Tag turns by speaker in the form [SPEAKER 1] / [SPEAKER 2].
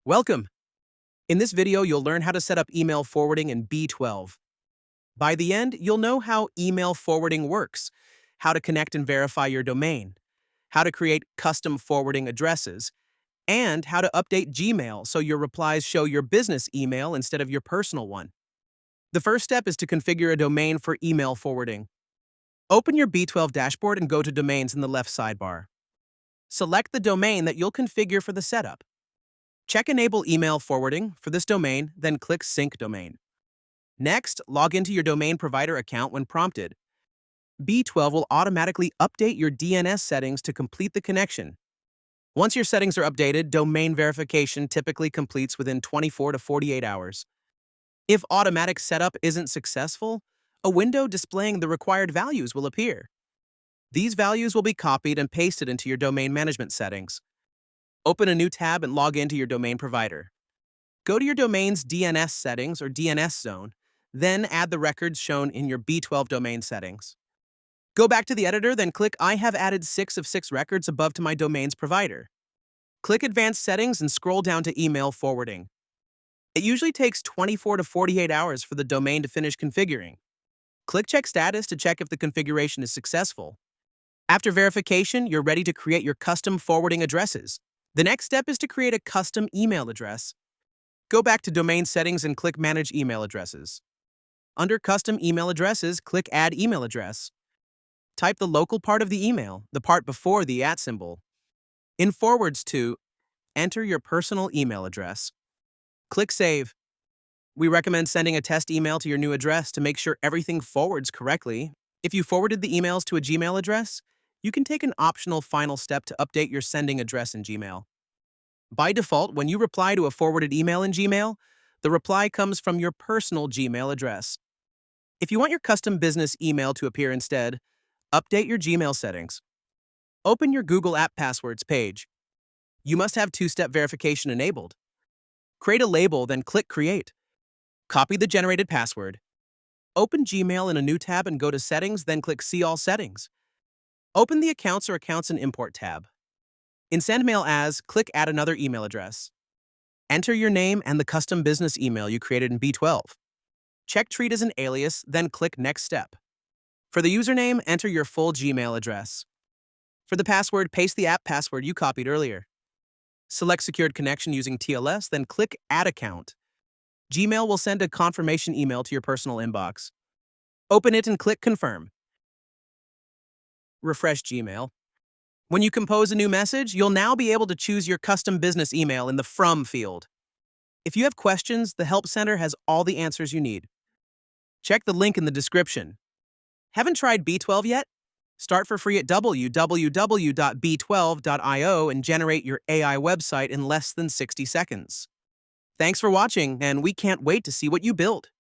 [SPEAKER 1] Welcome! In this video, you'll learn how to set up email forwarding in B12. By the end, you'll know how email forwarding works, how to connect and verify your domain, how to create custom forwarding addresses, and how to update Gmail so your replies show your business email instead of your personal one. The first step is to configure a domain for email forwarding. Open your B12 dashboard and go to Domains in the left sidebar. Select the domain that you'll configure for the setup. Check Enable Email Forwarding for this domain, then click Sync Domain. Next, log into your domain provider account when prompted. B12 will automatically update your DNS settings to complete the connection. Once your settings are updated, domain verification typically completes within 24 to 48 hours. If automatic setup isn't successful, a window displaying the required values will appear. These values will be copied and pasted into your domain management settings. Open a new tab and log into your domain provider. Go to your domain's DNS settings or DNS zone, then add the records shown in your B12 domain settings. Go back to the editor, then click I have added 6 of 6 records above to my domain's provider. Click Advanced Settings and scroll down to Email Forwarding. It usually takes 24 to 48 hours for the domain to finish configuring. Click Check Status to check if the configuration is successful. After verification, you're ready to create your custom forwarding addresses. The next step is to create a custom email address. Go back to Domain Settings and click Manage Email Addresses. Under Custom Email Addresses, click Add Email Address. Type the local part of the email, the part before the @ symbol. In Forwards to, enter your personal email address. Click Save. We recommend sending a test email to your new address to make sure everything forwards correctly. If you forwarded the emails to a Gmail address, you can take an optional final step to update your sending address in Gmail. By default, when you reply to a forwarded email in Gmail, the reply comes from your personal Gmail address. If you want your custom business email to appear instead, update your Gmail settings. Open your Google App Passwords page. You must have two-step verification enabled. Create a label, then click Create. Copy the generated password. Open Gmail in a new tab and go to Settings, then click See All Settings. Open the Accounts or Accounts and Import tab. In Send Mail As, click Add another email address. Enter your name and the custom business email you created in B12. Check Treat as an alias, then click Next Step. For the username, enter your full Gmail address. For the password, paste the app password you copied earlier. Select Secured Connection using TLS, then click Add Account. Gmail will send a confirmation email to your personal inbox. Open it and click Confirm. Refresh Gmail. When you compose a new message, you'll now be able to choose your custom business email in the From field. If you have questions, the Help Center has all the answers you need. Check the link in the description. Haven't tried B12 yet? Start for free at www.b12.io and generate your AI website in less than 60 seconds. Thanks for watching, and we can't wait to see what you build.